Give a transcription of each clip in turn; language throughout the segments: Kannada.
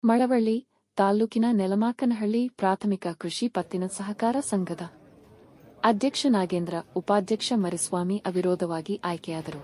ಮಳವಳ್ಳಿ ತಾಲ್ಲೂಕಿನ ನೆಲಮಾಕನಹಳ್ಳಿ ಪ್ರಾಥಮಿಕ ಕೃಷಿ ಪತ್ತಿನ ಸಹಕಾರ ಸಂಘದ ಅಧ್ಯಕ್ಷ ನಾಗೇಂದ್ರ, ಉಪಾಧ್ಯಕ್ಷ ಮರಿಸ್ವಾಮಿ ಅವಿರೋಧವಾಗಿ ಆಯ್ಕೆಯಾದರು.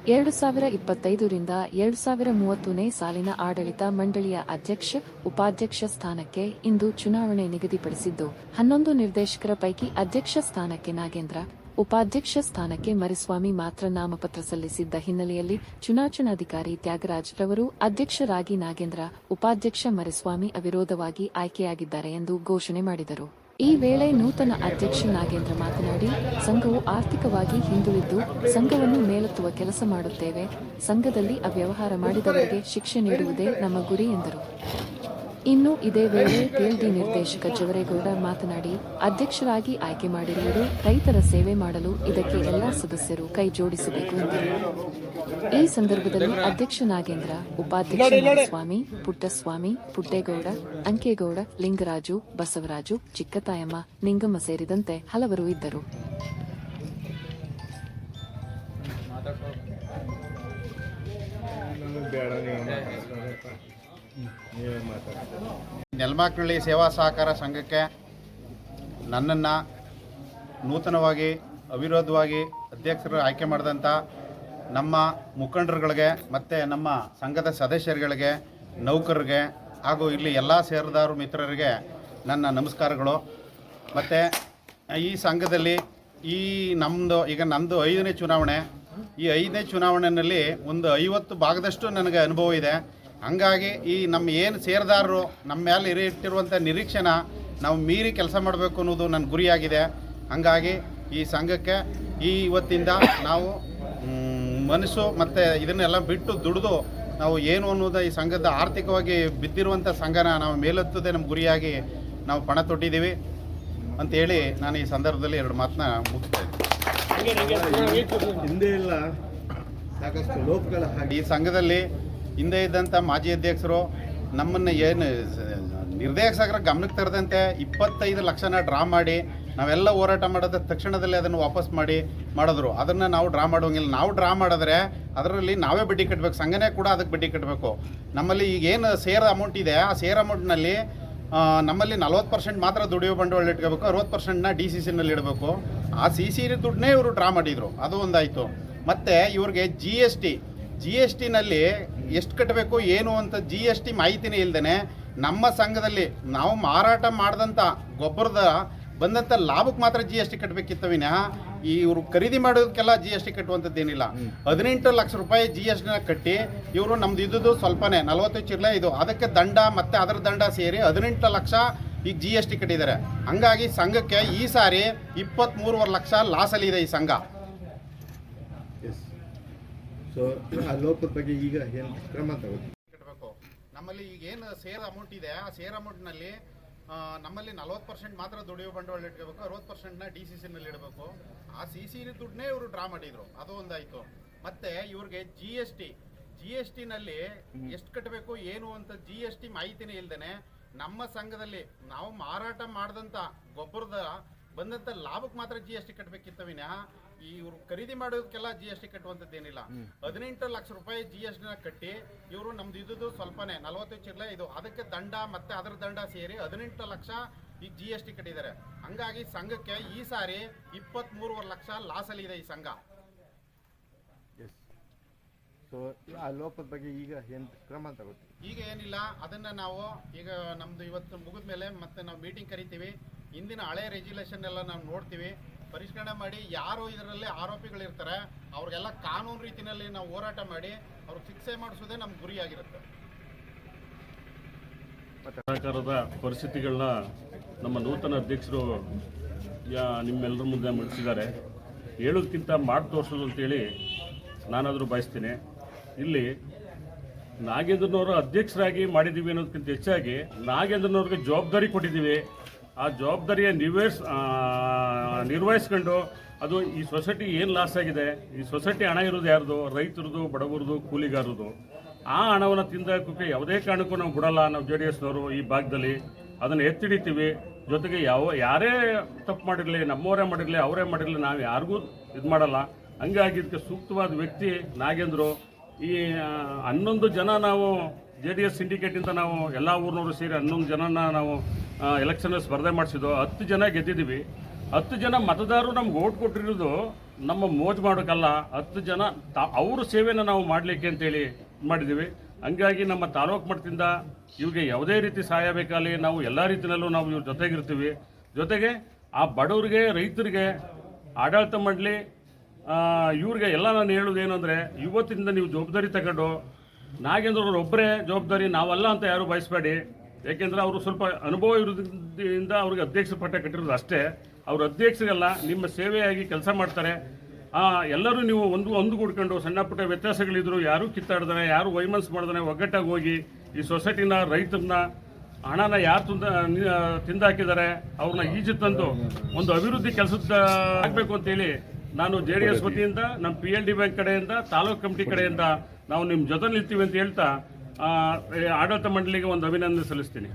2025 ರಿಂದ 2030ನೇ ಸಾಲಿನ ಆಡಳಿತ ಮಂಡಳಿಯ ಅಧ್ಯಕ್ಷ, ಉಪಾಧ್ಯಕ್ಷ ಸ್ಥಾನಕ್ಕೆ ಇಂದು ಚುನಾವಣೆ ನಿಗದಿಪಡಿಸಿದ್ದು, 11 ನಿರ್ದೇಶಕರ ಪೈಕಿ ಅಧ್ಯಕ್ಷ ಸ್ಥಾನಕ್ಕೆ ನಾಗೇಂದ್ರ, ಉಪಾಧ್ಯಕ್ಷ ಸ್ಥಾನಕ್ಕೆ ಮರಿಸ್ವಾಮಿ ಮಾತ್ರ ನಾಮಪತ್ರ ಸಲ್ಲಿಸಿದ್ದ ಹಿನ್ನೆಲೆಯಲ್ಲಿ ಚುನಾವಣಾಧಿಕಾರಿ ತ್ಯಾಗರಾಜ್ ರವರು ಅಧ್ಯಕ್ಷರಾಗಿ ನಾಗೇಂದ್ರ, ಉಪಾಧ್ಯಕ್ಷ ಮರಿಸ್ವಾಮಿ ಅವಿರೋಧವಾಗಿ ಆಯ್ಕೆಯಾಗಿದ್ದಾರೆ ಎಂದು ಘೋಷಣೆ ಮಾಡಿದರು. ಈ ವೇಳೆ ನೂತನ ಅಧ್ಯಕ್ಷ ನಾಗೇಂದ್ರ ಮಾತನಾಡಿ, ಸಂಘವು ಆರ್ಥಿಕವಾಗಿ ಹಿಂದುಳಿದ್ದು ಸಂಘವನ್ನು ಮೇಲೆತ್ತುವ ಕೆಲಸ ಮಾಡುತ್ತೇವೆ. ಸಂಘದಲ್ಲಿ ಅವ್ಯವಹಾರ ಮಾಡಿದವರಿಗೆ ಶಿಕ್ಷೆ ನೀಡುವುದೇ ನಮ್ಮ ಗುರಿ ಎಂದರು. ಇನ್ನು ಇದೇ ವೇಳೆ ಪಿಎಲ್ಡಿ ನಿರ್ದೇಶಕ ಜವರೇಗೌಡ ಮಾತನಾಡಿ, ಅಧ್ಯಕ್ಷರಾಗಿ ಆಯ್ಕೆ ಮಾಡಿರುವುದು ರೈತರ ಸೇವೆ ಮಾಡಲು ಇದಕ್ಕೆ ಎಲ್ಲಾ ಸದಸ್ಯರು ಕೈ ಜೋಡಿಸಬೇಕು ಎಂದರು. ಈ ಸಂದರ್ಭದಲ್ಲಿ ಅಧ್ಯಕ್ಷ ನಾಗೇಂದ್ರ, ಉಪಾಧ್ಯಕ್ಷ ಸ್ವಾಮಿ, ಪುಟ್ಟಸ್ವಾಮಿ, ಪುಟ್ಟೇಗೌಡ, ಅಂಕೇಗೌಡ, ಲಿಂಗರಾಜು, ಬಸವರಾಜು, ಚಿಕ್ಕತಾಯಮ್ಮ, ನಿಂಗಮ್ಮ ಸೇರಿದಂತೆ ಹಲವರು ಇದ್ದರು. ನೆಲಮಾಕನಹಳ್ಳಿ ಸೇವಾ ಸಹಕಾರ ಸಂಘಕ್ಕೆ ನನ್ನನ್ನು ನೂತನವಾಗಿ ಅವಿರೋಧವಾಗಿ ಅಧ್ಯಕ್ಷರು ಆಯ್ಕೆ ಮಾಡಿದಂಥ ನಮ್ಮ ಮುಖಂಡರುಗಳಿಗೆ ಮತ್ತು ನಮ್ಮ ಸಂಘದ ಸದಸ್ಯರುಗಳಿಗೆ, ನೌಕರರಿಗೆ ಹಾಗೂ ಇಲ್ಲಿ ಎಲ್ಲ ಸೇರಿದವರು ಮಿತ್ರರಿಗೆ ನನ್ನ ನಮಸ್ಕಾರಗಳು. ಮತ್ತು ಈ ಸಂಘದಲ್ಲಿ ನಂದು 5ನೇ ಚುನಾವಣೆ. ಈ 5ನೇ ಚುನಾವಣೆಯಲ್ಲಿ ಒಂದು 50 ಭಾಗದಷ್ಟು ನನಗೆ ಅನುಭವ ಇದೆ. ಹಂಗಾಗಿ ನಮ್ಮ ಏನು ಸೇರಿದಾರರು ನಮ್ಮ ಮೇಲೆ ಇಟ್ಟಿರುವಂಥ ನಿರೀಕ್ಷೆನ ನಾವು ಮೀರಿ ಕೆಲಸ ಮಾಡಬೇಕು ಅನ್ನೋದು ನನ್ನ ಗುರಿಯಾಗಿದೆ. ಹಂಗಾಗಿ ಈ ಸಂಘಕ್ಕೆ ಇವತ್ತಿಂದ ನಾವು ಮನಸ್ಸು ಮತ್ತು ಇದನ್ನೆಲ್ಲ ಬಿಟ್ಟು ದುಡಿದು ನಾವು ಏನು ಅನ್ನೋದು ಈ ಸಂಘದ ಆರ್ಥಿಕವಾಗಿ ಬಿದ್ದಿರುವಂಥ ಸಂಘನ ನಾವು ಮೇಲೆತ್ತುವುದೇ ನಮ್ಮ ಗುರಿಯಾಗಿ ನಾವು ಪಣ ತೊಟ್ಟಿದ್ದೀವಿ ಅಂತೇಳಿ ನಾನು ಈ ಸಂದರ್ಭದಲ್ಲಿ 2 ಮಾತನ್ನ ಮುಗಿಸ್ತಾ ಇದ್ದೀನಿ. ಹಿಂದೆ ಇಲ್ಲ ಸಾಕಷ್ಟು ಲೋಕಗಳ ಈ ಸಂಘದಲ್ಲಿ ಹಿಂದೆ ಇದ್ದಂಥ ಮಾಜಿ ಅಧ್ಯಕ್ಷರು ನಮ್ಮನ್ನು ಏನು ನಿರ್ದೇಶಕರ ಗಮನಕ್ಕೆ ತರದಂತೆ 25 ಲಕ್ಷನ ಡ್ರಾ ಮಾಡಿ ನಾವೆಲ್ಲ ಹೋರಾಟ ಮಾಡೋದ ತಕ್ಷಣದಲ್ಲಿ ಅದನ್ನು ವಾಪಸ್ ಮಾಡಿದ್ರು. ಅದನ್ನು ನಾವು ಡ್ರಾ ಮಾಡೋಂಗಿಲ್ಲ. ನಾವು ಡ್ರಾ ಮಾಡಿದ್ರೆ ಅದರಲ್ಲಿ ನಾವೇ ಬಡ್ಡಿ ಕಟ್ಟಬೇಕು, ಸಂಘನೇ ಕೂಡ ಅದಕ್ಕೆ ಬಡ್ಡಿ ಕಟ್ಟಬೇಕು. ನಮ್ಮಲ್ಲಿ ಈಗ ಏನು ಸೇರ್ ಅಮೌಂಟ್ ಇದೆ, ಆ ಸೇರ್ ಅಮೌಂಟ್ನಲ್ಲಿ ನಮ್ಮಲ್ಲಿ 40% ಮಾತ್ರ ದುಡಿಯೋ ಬಂಡವಾಳ ಇಟ್ಕೋಬೇಕು, 60%ನ DCCನಲ್ಲಿ ಇಡಬೇಕು. ಆ CC ದುಡ್ಡನ್ನೇ ಇವರು ಡ್ರಾ ಮಾಡಿದರು. ಅದು ಒಂದಾಯಿತು. ಮತ್ತು ಇವ್ರಿಗೆ GST ನಲ್ಲಿ ಎಷ್ಟು ಕಟ್ಟಬೇಕು ಏನು ಅಂತ GST ಮಾಹಿತಿನೇ ಇಲ್ಲದೇ ನಮ್ಮ ಸಂಘದಲ್ಲಿ ನಾವು ಮಾರಾಟ ಮಾಡಿದಂಥ ಗೊಬ್ಬರದ ಬಂದಂಥ ಲಾಭಕ್ಕೆ ಮಾತ್ರ GST ಕಟ್ಟಬೇಕಿತ್ತು ವಿನಃ ಇವರು ಖರೀದಿ ಮಾಡೋದಕ್ಕೆಲ್ಲ GST ಕಟ್ಟುವಂಥದ್ದೇನಿಲ್ಲ. 18 ಲಕ್ಷ ರೂಪಾಯಿ GSTನ ಕಟ್ಟಿ ಇವರು ನಮ್ದು ಇದ್ದುದು ಸ್ವಲ್ಪನೇ 40 ಚಿರ್ಲೆ ಇದು, ಅದಕ್ಕೆ ದಂಡ ಮತ್ತು ಅದರ ದಂಡ ಸೇರಿ 18 ಲಕ್ಷ ಈಗ GST ಕಟ್ಟಿದ್ದಾರೆ. ಹಂಗಾಗಿ ಸಂಘಕ್ಕೆ ಈ ಸಾರಿ 23.5 ಲಕ್ಷ ಲಾಸಲ್ಲಿ ಇದೆ ಈ ಸಂಘ. ಸೊ ಆ ಲೋಕದ ಬಗ್ಗೆ ಈಗ ಏನು ಕ್ರಮ ಕಟ್ಟಬೇಕು. ನಮ್ಮಲ್ಲಿ ಈಗ ಏನು ಸೇರ್ ಅಮೌಂಟ್ ಇದೆ, ಆ ಸೇರ್ ಅಮೌಂಟ್ನಲ್ಲಿ ನಮ್ಮಲ್ಲಿ 40% ಮಾತ್ರ ದುಡಿಯೋ ಬಂಡವಾಳ ಇಟ್ಕೋಬೇಕು, 60%ನ DCCನಲ್ಲಿ ಇಡಬೇಕು. ಆ CC ದುಡ್ಡನ್ನೇ ಇವರು ಡ್ರಾ ಮಾಡಿದರು. ಅದು ಒಂದಾಯಿತು. ಮತ್ತು ಇವ್ರಿಗೆ GSTನಲ್ಲಿ ಎಷ್ಟು ಕಟ್ಟಬೇಕು ಏನು ಅಂತ GST ಮಾಹಿತಿನೇ ಇಲ್ಲದೇ ನಮ್ಮ ಸಂಘದಲ್ಲಿ ನಾವು ಮಾರಾಟ ಮಾಡಿದಂಥ ಗೊಬ್ಬರದ ಬಂದಂಥ ಲಾಭಕ್ಕೆ ಮಾತ್ರ GST ಕಟ್ಟಬೇಕಿತ್ತು ವಿನಃ ಇವರು ಖರೀದಿ ಮಾಡೋದಕ್ಕೆಲ್ಲ GST ಕಟ್ಟುವಂಥದ್ದೇನಿಲ್ಲ. 18 ಲಕ್ಷ ರೂಪಾಯಿ GSTನ ಕಟ್ಟಿ ಇವರು ನಮ್ದು ಇದ್ದುದು ಸ್ವಲ್ಪನೇ 40 ಚಿರ್ಲೆ ಇದು, ಅದಕ್ಕೆ ದಂಡ ಮತ್ತು ಅದರ ದಂಡ ಸೇರಿ 18 ಲಕ್ಷ ಈಗ GST ಕಟ್ಟಿದ್ದಾರೆ. ಹಂಗಾಗಿ ಸಂಘಕ್ಕೆ ಈ ಸಾರಿ 23.5 ಲಕ್ಷ ಲಾಸಲ್ಲಿ ಇದೆ ಈ ಸಂಘ. ಸೊ ಆ ಲೋಕದ ಬಗ್ಗೆ ಈಗ ಏನು ಕ್ರಮ ತಗೋತೀವಿ? ಈಗ ಏನಿಲ್ಲ, ಅದನ್ನು ನಾವು ಈಗ ನಮ್ಮದು ಇವತ್ತು ಮುಗಿದ ಮೇಲೆ ಮತ್ತೆ ನಾವು ಮೀಟಿಂಗ್ ಕರಿತೀವಿ. ಇಂದಿನ ಹಳೆ ರೆಗ್ಯುಲೇಷನ್ ಎಲ್ಲ ನಾವು ನೋಡ್ತೀವಿ, ಪರಿಷ್ಕರಣೆ ಮಾಡಿ ಯಾರು ಇದರಲ್ಲಿ ಆರೋಪಿಗಳಿರ್ತಾರೆ ಅವ್ರಿಗೆಲ್ಲ ಕಾನೂನು ರೀತಿಯಲ್ಲಿ ನಾವು ಹೋರಾಟ ಮಾಡಿ ಅವ್ರಿಗೆ ಶಿಕ್ಷೆ ಮಾಡಿಸೋದೇ ನಮ್ಮ ಗುರಿಯಾಗಿರುತ್ತೆ. ಸರ್ಕಾರದ ಪರಿಸ್ಥಿತಿಗಳನ್ನ ನಮ್ಮ ನೂತನ ಅಧ್ಯಕ್ಷರು ನಿಮ್ಮೆಲ್ಲರ ಮುಂದೆ ಮಂಡಿಸಿದ್ದಾರೆ. ಹೇಳೋದಕ್ಕಿಂತ ಮಾಡಿ ತೋರಿಸೋದು ಅಂತೇಳಿ ನಾನಾದರೂ ಬಯಸ್ತೀನಿ. ಇಲ್ಲಿ ನಾಗೇಂದ್ರನವರು ಅಧ್ಯಕ್ಷರಾಗಿ ಮಾಡಿದ್ದೀವಿ ಅನ್ನೋದಕ್ಕಿಂತ ಹೆಚ್ಚಾಗಿ ನಾಗೇಂದ್ರನವ್ರಿಗೆ ಜವಾಬ್ದಾರಿ ಕೊಟ್ಟಿದ್ದೀವಿ. ಆ ಜವಾಬ್ದಾರಿಯ ನಿರ್ವಹಿಸ್ಕೊಂಡು ಅದು ಈ ಸೊಸೈಟಿ ಏನು ಲಾಸ್ ಆಗಿದೆ, ಈ ಸೊಸೈಟಿ ಹಣ ಇರೋದು ಯಾರ್ದು? ರೈತರದು, ಬಡವರದು, ಕೂಲಿಗಾರದು. ಆ ಹಣವನ್ನು ತಿಂದಾಕೋಕ್ಕೆ ಯಾವುದೇ ಕಾರಣಕ್ಕೂ ನಾವು ಬಿಡಲ್ಲ. ನಾವು JDSನವರು ಈ ಭಾಗದಲ್ಲಿ ಅದನ್ನು ಎತ್ತಿಡಿತೀವಿ. ಜೊತೆಗೆ ಯಾರೇ ತಪ್ಪು ಮಾಡಿರಲಿ, ನಮ್ಮವರೇ ಮಾಡಿರಲಿ, ಅವರೇ ಮಾಡಿರಲಿ, ನಾವು ಯಾರಿಗೂ ಇದು ಮಾಡಲ್ಲ. ಹಂಗಾಗಿ ಇದಕ್ಕೆ ಸೂಕ್ತವಾದ ವ್ಯಕ್ತಿ ನಾಗೇಂದ್ರು. ಈ 11 ಜನ ನಾವು JDS ಸಿಂಡಿಕೇಟಿಂದ ನಾವು ಎಲ್ಲ ಊರಿನವರು ಸೇರಿ 11 ಜನನ ನಾವು ಎಲೆಕ್ಷನ್ ಸ್ಪರ್ಧೆ ಮಾಡಿಸಿದ್ದು 10 ಜನ ಗೆದ್ದಿದ್ದೀವಿ. 10 ಜನ ಮತದಾರರು ನಮ್ಗೆ ಓಟ್ ಕೊಟ್ಟಿರೋದು ನಮ್ಮ ಮೋಜು ಮಾಡೋಕ್ಕಲ್ಲ, 10 ಜನ ಅವ್ರ ಸೇವೆನ ನಾವು ಮಾಡಲಿಕ್ಕೆ ಅಂತೇಳಿ ಮಾಡಿದ್ದೀವಿ. ಹಂಗಾಗಿ ನಮ್ಮ ತಾಲೂಕು ಮಟ್ಟದಿಂದ ಇವ್ರಿಗೆ ಯಾವುದೇ ರೀತಿ ಸಹಾಯ ಬೇಕಾಗಲಿ ನಾವು ಎಲ್ಲ ರೀತಿಯಲ್ಲೂ ನಾವು ಇವ್ರ ಜೊತೆಗಿರ್ತೀವಿ. ಜೊತೆಗೆ ಆ ಬಡವರಿಗೆ, ರೈತರಿಗೆ, ಆಡಳಿತ ಮಂಡಳಿ ಇವ್ರಿಗೆ ಎಲ್ಲ ನಾನು ಹೇಳೋದು ಏನು ಅಂದರೆ, ಇವತ್ತಿಂದ ನೀವು ಜವಾಬ್ದಾರಿ ತಗೊಂಡು ನಾಗೇಂದ್ರ ಒಬ್ಬರೇ ಜವಾಬ್ದಾರಿ ನಾವಲ್ಲ ಅಂತ ಯಾರು ಬಯಸಬೇಡಿ. ಯಾಕೆಂದರೆ ಅವರು ಸ್ವಲ್ಪ ಅನುಭವ ಇರೋದ್ರಿಂದ ಅವ್ರಿಗೆ ಅಧ್ಯಕ್ಷ ಪಟ್ಟ ಕಟ್ಟಿರೋದು ಅಷ್ಟೇ. ಅವ್ರ ಅಧ್ಯಕ್ಷರಿಗೆಲ್ಲ ನಿಮ್ಮ ಸೇವೆಯಾಗಿ ಕೆಲಸ ಮಾಡ್ತಾರೆ. ಎಲ್ಲರೂ ನೀವು ಒಂದುಗೂಡ್ಕೊಂಡು ಸಣ್ಣ ಪುಟ್ಟ ವ್ಯತ್ಯಾಸಗಳಿದ್ರು ಯಾರೂ ಕಿತ್ತಾಡ್ದಾನೆ, ಯಾರು ವೈಮನ್ಸ್ ಮಾಡ್ದಾನೆ ಒಗ್ಗಟ್ಟಾಗಿ ಹೋಗಿ ಈ ಸೊಸೈಟಿನ, ರೈತರನ್ನ, ಹಣನ ಯಾರು ತಿಂದಾಕಿದ್ದಾರೆ ಅವ್ರನ್ನ ಈಜು ತಂದು ಒಂದು ಅಭಿವೃದ್ಧಿ ಕೆಲಸದ ಆಗಬೇಕು ಅಂತೇಳಿ ನಾನು JDS ವತಿಯಿಂದ, ನಮ್ಮ PLD ಬ್ಯಾಂಕ್ ಕಡೆಯಿಂದ, ತಾಲೂಕು ಕಮಿಟಿ ಕಡೆಯಿಂದ ನಾವು ನಿಮ್ಮ ಜೊತೆ ನಿಲ್ತೀವಿ ಅಂತ ಹೇಳ್ತಾ ಆಡಳಿತ ಮಂಡಳಿಗೆ ಒಂದು ಅಭಿನಂದನೆ ಸಲ್ಲಿಸ್ತೀನಿ.